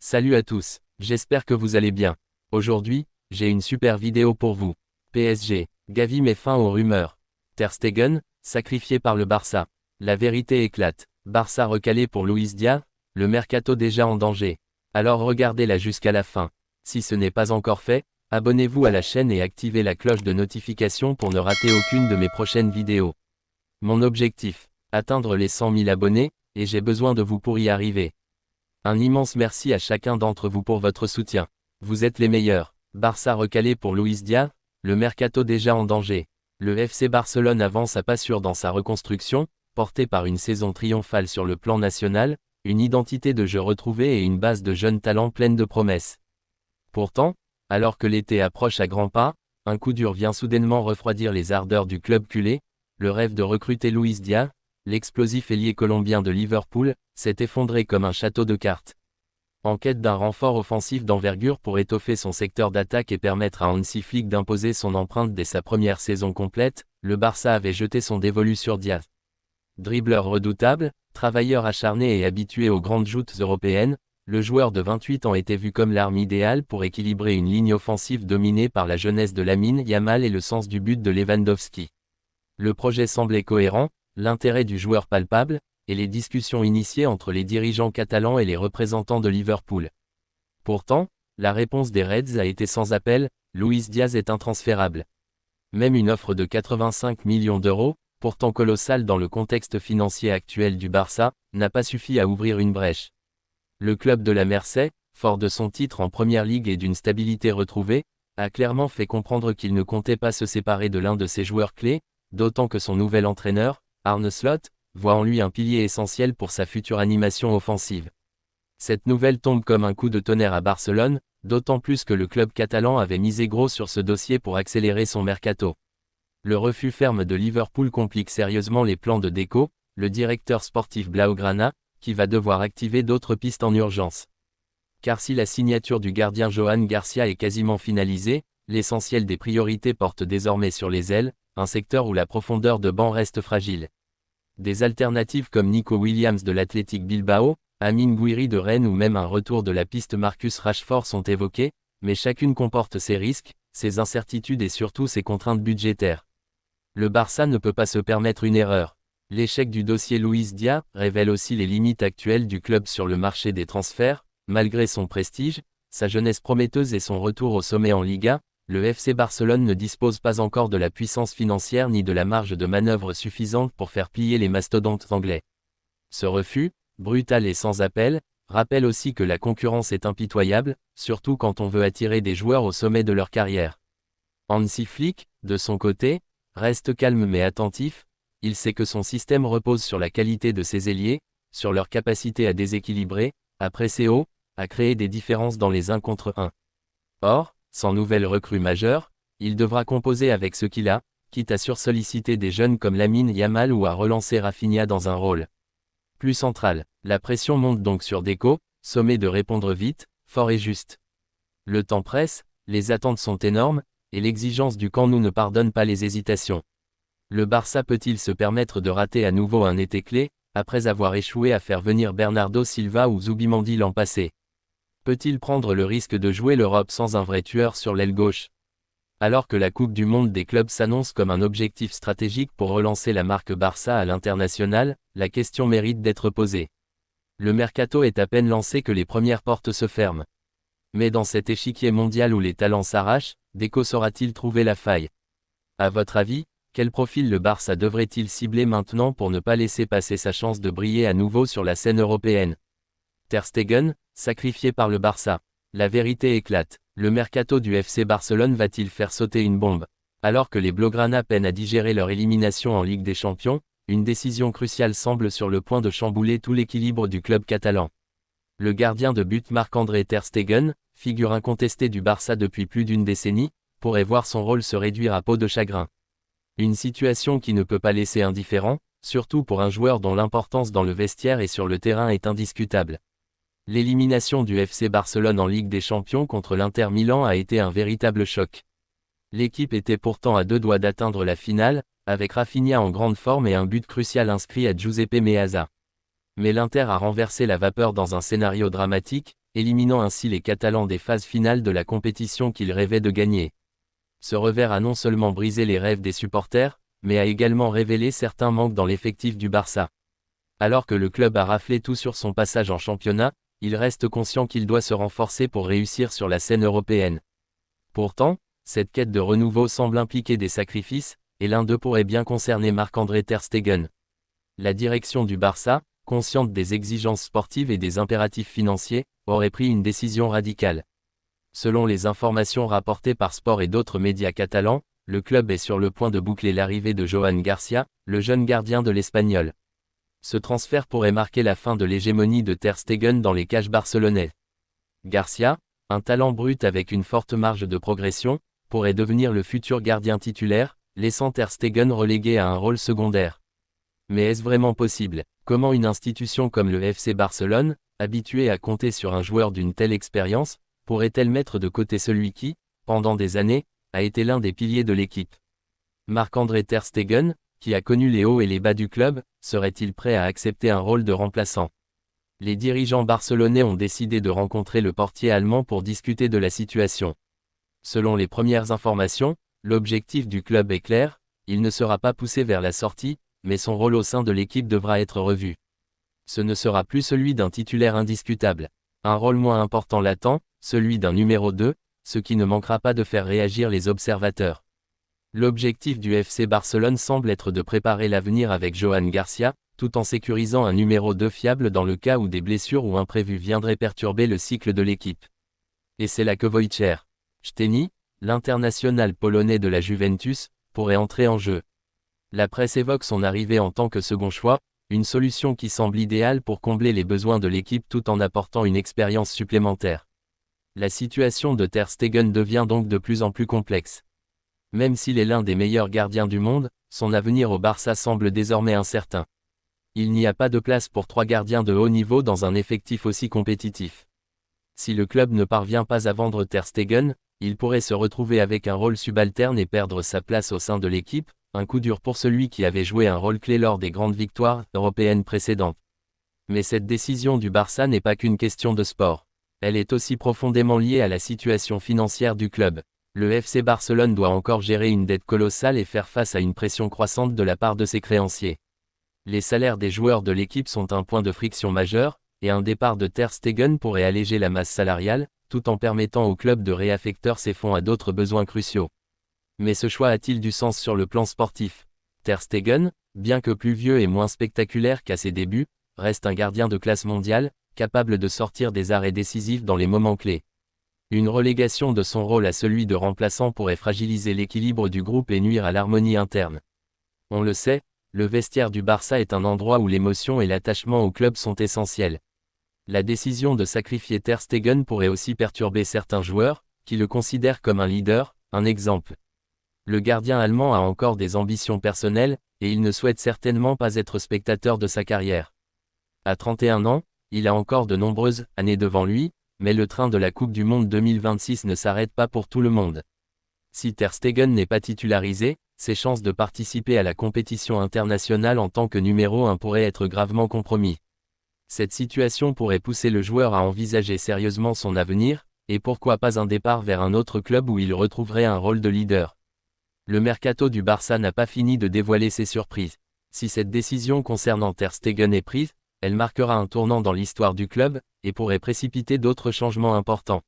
Salut à tous, j'espère que vous allez bien. Aujourd'hui, j'ai une super vidéo pour vous. PSG, Gavi met fin aux rumeurs. Ter Stegen, sacrifié par le Barça. La vérité éclate. Barça recalé pour Luis Diaz, le mercato déjà en danger. Alors regardez-la jusqu'à la fin. Si ce n'est pas encore fait, abonnez-vous à la chaîne et activez la cloche de notification pour ne rater aucune de mes prochaines vidéos. Mon objectif, atteindre les 100 000 abonnés, et j'ai besoin de vous pour y arriver. Un immense merci à chacun d'entre vous pour votre soutien. Vous êtes les meilleurs. Barça recalé pour Luis Diaz, le mercato déjà en danger. Le FC Barcelone avance à pas sûr dans sa reconstruction, porté par une saison triomphale sur le plan national, une identité de jeu retrouvée et une base de jeunes talents pleine de promesses. Pourtant, alors que l'été approche à grands pas, un coup dur vient soudainement refroidir les ardeurs du club culé. Le rêve de recruter Luis Diaz, l'explosif ailier colombien de Liverpool, s'est effondré comme un château de cartes. En quête d'un renfort offensif d'envergure pour étoffer son secteur d'attaque et permettre à Hansi Flick d'imposer son empreinte dès sa première saison complète, le Barça avait jeté son dévolu sur Diaz. Dribbleur redoutable, travailleur acharné et habitué aux grandes joutes européennes, le joueur de 28 ans était vu comme l'arme idéale pour équilibrer une ligne offensive dominée par la jeunesse de Lamine Yamal et le sens du but de Lewandowski. Le projet semblait cohérent, l'intérêt du joueur palpable, et les discussions initiées entre les dirigeants catalans et les représentants de Liverpool. Pourtant, la réponse des Reds a été sans appel, Luis Diaz est intransférable. Même une offre de 85 millions d'euros, pourtant colossale dans le contexte financier actuel du Barça, n'a pas suffi à ouvrir une brèche. Le club de la Mercey, fort de son titre en Première Ligue et d'une stabilité retrouvée, a clairement fait comprendre qu'il ne comptait pas se séparer de l'un de ses joueurs clés, d'autant que son nouvel entraîneur, Arne Slot, voit en lui un pilier essentiel pour sa future animation offensive. Cette nouvelle tombe comme un coup de tonnerre à Barcelone, d'autant plus que le club catalan avait misé gros sur ce dossier pour accélérer son mercato. Le refus ferme de Liverpool complique sérieusement les plans de Deco, le directeur sportif Blaugrana, qui va devoir activer d'autres pistes en urgence. Car si la signature du gardien Johan Garcia est quasiment finalisée, l'essentiel des priorités porte désormais sur les ailes, un secteur où la profondeur de banc reste fragile. Des alternatives comme Nico Williams de l'Athletic Bilbao, Amine Gouiri de Rennes ou même un retour de la piste Marcus Rashford sont évoqués, mais chacune comporte ses risques, ses incertitudes et surtout ses contraintes budgétaires. Le Barça ne peut pas se permettre une erreur. L'échec du dossier Luis Diaz révèle aussi les limites actuelles du club sur le marché des transferts, malgré son prestige, sa jeunesse prometteuse et son retour au sommet en Liga. Le FC Barcelone ne dispose pas encore de la puissance financière ni de la marge de manœuvre suffisante pour faire plier les mastodontes anglais. Ce refus, brutal et sans appel, rappelle aussi que la concurrence est impitoyable, surtout quand on veut attirer des joueurs au sommet de leur carrière. Hansi Flick, de son côté, reste calme mais attentif, il sait que son système repose sur la qualité de ses ailiers, sur leur capacité à déséquilibrer, à presser haut, à créer des différences dans les 1 contre 1. Or, sans nouvelle recrue majeure, il devra composer avec ce qu'il a, quitte à sursolliciter des jeunes comme Lamine Yamal ou à relancer Rafinha dans un rôle plus central. La pression monte donc sur Deco, sommé de répondre vite, fort et juste. Le temps presse, les attentes sont énormes, et l'exigence du camp nou ne pardonne pas les hésitations. Le Barça peut-il se permettre de rater à nouveau un été clé, après avoir échoué à faire venir Bernardo Silva ou Zubimendi l'an passé? Peut-il prendre le risque de jouer l'Europe sans un vrai tueur sur l'aile gauche? Alors que la Coupe du Monde des clubs s'annonce comme un objectif stratégique pour relancer la marque Barça à l'international, la question mérite d'être posée. Le mercato est à peine lancé que les premières portes se ferment. Mais dans cet échiquier mondial où les talents s'arrachent, Deco saura-t-il trouver la faille? À votre avis, quel profil le Barça devrait-il cibler maintenant pour ne pas laisser passer sa chance de briller à nouveau sur la scène européenne? Ter Stegen, sacrifié par le Barça. La vérité éclate. Le mercato du FC Barcelone va-t-il faire sauter une bombe? Alors que les Blaugrana peinent à digérer leur élimination en Ligue des Champions, une décision cruciale semble sur le point de chambouler tout l'équilibre du club catalan. Le gardien de but Marc-André Ter Stegen, figure incontestée du Barça depuis plus d'une décennie, pourrait voir son rôle se réduire à peau de chagrin. Une situation qui ne peut pas laisser indifférent, surtout pour un joueur dont l'importance dans le vestiaire et sur le terrain est indiscutable. L'élimination du FC Barcelone en Ligue des Champions contre l'Inter Milan a été un véritable choc. L'équipe était pourtant à 2 doigts d'atteindre la finale, avec Rafinha en grande forme et un but crucial inscrit à Giuseppe Meazza. Mais l'Inter a renversé la vapeur dans un scénario dramatique, éliminant ainsi les Catalans des phases finales de la compétition qu'ils rêvaient de gagner. Ce revers a non seulement brisé les rêves des supporters, mais a également révélé certains manques dans l'effectif du Barça. Alors que le club a raflé tout sur son passage en championnat, il reste conscient qu'il doit se renforcer pour réussir sur la scène européenne. Pourtant, cette quête de renouveau semble impliquer des sacrifices, et l'un d'eux pourrait bien concerner Marc-André ter Stegen. La direction du Barça, consciente des exigences sportives et des impératifs financiers, aurait pris une décision radicale. Selon les informations rapportées par Sport et d'autres médias catalans, le club est sur le point de boucler l'arrivée de Joan Garcia, le jeune gardien de l'Espagnol. Ce transfert pourrait marquer la fin de l'hégémonie de ter Stegen dans les cages barcelonais. Garcia, un talent brut avec une forte marge de progression, pourrait devenir le futur gardien titulaire, laissant ter Stegen relégué à un rôle secondaire. Mais est-ce vraiment possible? Comment une institution comme le FC Barcelone, habituée à compter sur un joueur d'une telle expérience, pourrait-elle mettre de côté celui qui, pendant des années, a été l'un des piliers de l'équipe? Marc-André ter Stegen, qui a connu les hauts et les bas du club, serait-il prêt à accepter un rôle de remplaçant? Les dirigeants barcelonais ont décidé de rencontrer le portier allemand pour discuter de la situation. Selon les premières informations, l'objectif du club est clair, il ne sera pas poussé vers la sortie, mais son rôle au sein de l'équipe devra être revu. Ce ne sera plus celui d'un titulaire indiscutable. Un rôle moins important l'attend, celui d'un numéro 2, ce qui ne manquera pas de faire réagir les observateurs. L'objectif du FC Barcelone semble être de préparer l'avenir avec Joan Garcia, tout en sécurisant un numéro 2 fiable dans le cas où des blessures ou imprévus viendraient perturber le cycle de l'équipe. Et c'est là que Wojciech Szczęsny, l'international polonais de la Juventus, pourrait entrer en jeu. La presse évoque son arrivée en tant que second choix, une solution qui semble idéale pour combler les besoins de l'équipe tout en apportant une expérience supplémentaire. La situation de ter Stegen devient donc de plus en plus complexe. Même s'il est l'un des meilleurs gardiens du monde, son avenir au Barça semble désormais incertain. Il n'y a pas de place pour 3 gardiens de haut niveau dans un effectif aussi compétitif. Si le club ne parvient pas à vendre ter Stegen, il pourrait se retrouver avec un rôle subalterne et perdre sa place au sein de l'équipe, un coup dur pour celui qui avait joué un rôle clé lors des grandes victoires européennes précédentes. Mais cette décision du Barça n'est pas qu'une question de sport. Elle est aussi profondément liée à la situation financière du club. Le FC Barcelone doit encore gérer une dette colossale et faire face à une pression croissante de la part de ses créanciers. Les salaires des joueurs de l'équipe sont un point de friction majeur, et un départ de ter Stegen pourrait alléger la masse salariale, tout en permettant au club de réaffecter ses fonds à d'autres besoins cruciaux. Mais ce choix a-t-il du sens sur le plan sportif? Ter Stegen, bien que plus vieux et moins spectaculaire qu'à ses débuts, reste un gardien de classe mondiale, capable de sortir des arrêts décisifs dans les moments clés. Une relégation de son rôle à celui de remplaçant pourrait fragiliser l'équilibre du groupe et nuire à l'harmonie interne. On le sait, le vestiaire du Barça est un endroit où l'émotion et l'attachement au club sont essentiels. La décision de sacrifier ter Stegen pourrait aussi perturber certains joueurs, qui le considèrent comme un leader, un exemple. Le gardien allemand a encore des ambitions personnelles, et il ne souhaite certainement pas être spectateur de sa carrière. À 31 ans, il a encore de nombreuses années devant lui, mais le train de la Coupe du Monde 2026 ne s'arrête pas pour tout le monde. Si ter Stegen n'est pas titularisé, ses chances de participer à la compétition internationale en tant que numéro 1 pourraient être gravement compromis. Cette situation pourrait pousser le joueur à envisager sérieusement son avenir, et pourquoi pas un départ vers un autre club où il retrouverait un rôle de leader. Le mercato du Barça n'a pas fini de dévoiler ses surprises. Si cette décision concernant ter Stegen est prise, elle marquera un tournant dans l'histoire du club, et pourrait précipiter d'autres changements importants.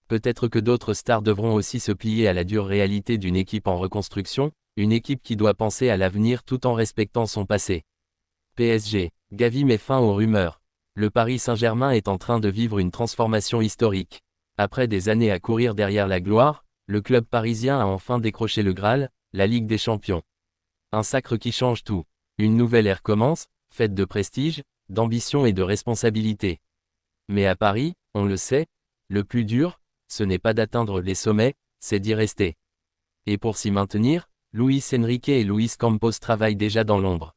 Peut-être que d'autres stars devront aussi se plier à la dure réalité d'une équipe en reconstruction, une équipe qui doit penser à l'avenir tout en respectant son passé. PSG, Gavi met fin aux rumeurs. Le Paris Saint-Germain est en train de vivre une transformation historique. Après des années à courir derrière la gloire, le club parisien a enfin décroché le Graal, la Ligue des Champions. Un sacre qui change tout. Une nouvelle ère commence, faite de prestige, d'ambition et de responsabilité. Mais à Paris, on le sait, le plus dur, ce n'est pas d'atteindre les sommets, c'est d'y rester. Et pour s'y maintenir, Luis Enrique et Luis Campos travaillent déjà dans l'ombre.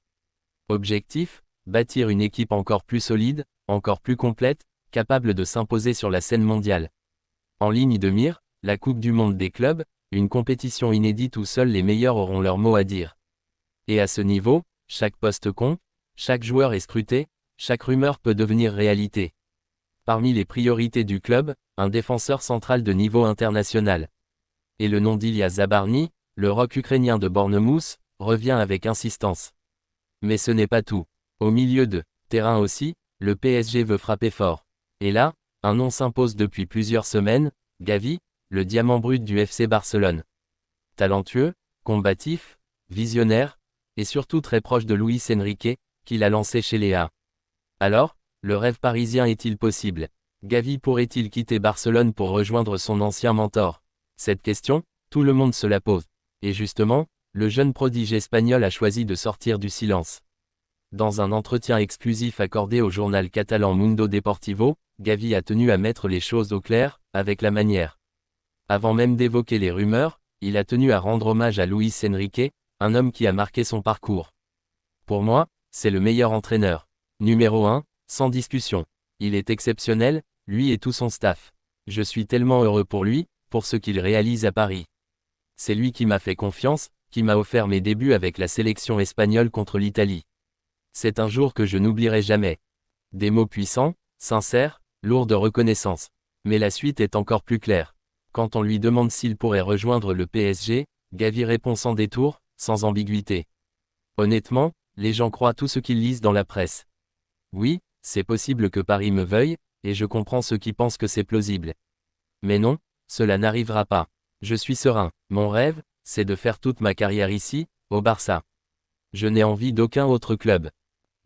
Objectif, bâtir une équipe encore plus solide, encore plus complète, capable de s'imposer sur la scène mondiale. En ligne de mire, la Coupe du Monde des clubs, une compétition inédite où seuls les meilleurs auront leur mot à dire. Et à ce niveau, chaque poste compte, chaque joueur est scruté, chaque rumeur peut devenir réalité. Parmi les priorités du club, un défenseur central de niveau international. Et le nom d'Ilya Zabarny, le rock ukrainien de Bournemouth, revient avec insistance. Mais ce n'est pas tout. Au milieu de terrain aussi, le PSG veut frapper fort. Et là, un nom s'impose depuis plusieurs semaines, Gavi, le diamant brut du FC Barcelone. Talentueux, combatif, visionnaire, et surtout très proche de Luis Enrique, qui l'a lancé chez les A. Alors, le rêve parisien est-il possible? Gavi pourrait-il quitter Barcelone pour rejoindre son ancien mentor? Cette question, tout le monde se la pose. Et justement, le jeune prodige espagnol a choisi de sortir du silence. Dans un entretien exclusif accordé au journal catalan Mundo Deportivo, Gavi a tenu à mettre les choses au clair, avec la manière. Avant même d'évoquer les rumeurs, il a tenu à rendre hommage à Luis Enrique, un homme qui a marqué son parcours. Pour moi, c'est le meilleur entraîneur. Numéro 1, sans discussion. Il est exceptionnel, lui et tout son staff. Je suis tellement heureux pour lui, pour ce qu'il réalise à Paris. C'est lui qui m'a fait confiance, qui m'a offert mes débuts avec la sélection espagnole contre l'Italie. C'est un jour que je n'oublierai jamais. Des mots puissants, sincères, lourds de reconnaissance. Mais la suite est encore plus claire. Quand on lui demande s'il pourrait rejoindre le PSG, Gavi répond sans détour, sans ambiguïté. Honnêtement, les gens croient tout ce qu'ils lisent dans la presse. Oui, c'est possible que Paris me veuille, et je comprends ceux qui pensent que c'est plausible. Mais non, cela n'arrivera pas. Je suis serein. Mon rêve, c'est de faire toute ma carrière ici, au Barça. Je n'ai envie d'aucun autre club.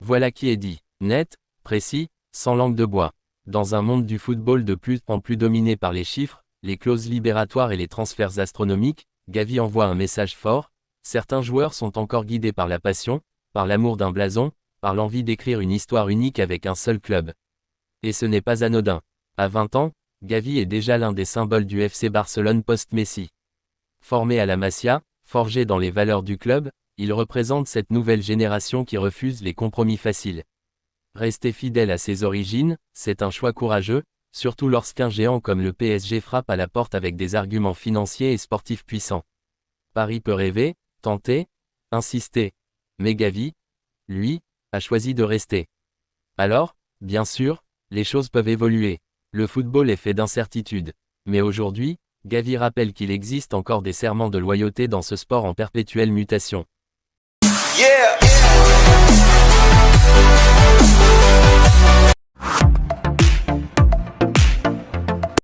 Voilà qui est dit. Net, précis, sans langue de bois. Dans un monde du football de plus en plus dominé par les chiffres, les clauses libératoires et les transferts astronomiques, Gavi envoie un message fort. Certains joueurs sont encore guidés par la passion, par l'amour d'un blason, par l'envie d'écrire une histoire unique avec un seul club. Et ce n'est pas anodin. À 20 ans, Gavi est déjà l'un des symboles du FC Barcelone post-Messi. Formé à la Masia, forgé dans les valeurs du club, il représente cette nouvelle génération qui refuse les compromis faciles. Rester fidèle à ses origines, c'est un choix courageux, surtout lorsqu'un géant comme le PSG frappe à la porte avec des arguments financiers et sportifs puissants. Paris peut rêver, tenter, insister. Mais Gavi, lui, a choisi de rester. Alors, bien sûr, les choses peuvent évoluer. Le football est fait d'incertitudes. Mais aujourd'hui, Gavi rappelle qu'il existe encore des serments de loyauté dans ce sport en perpétuelle mutation. Yeah!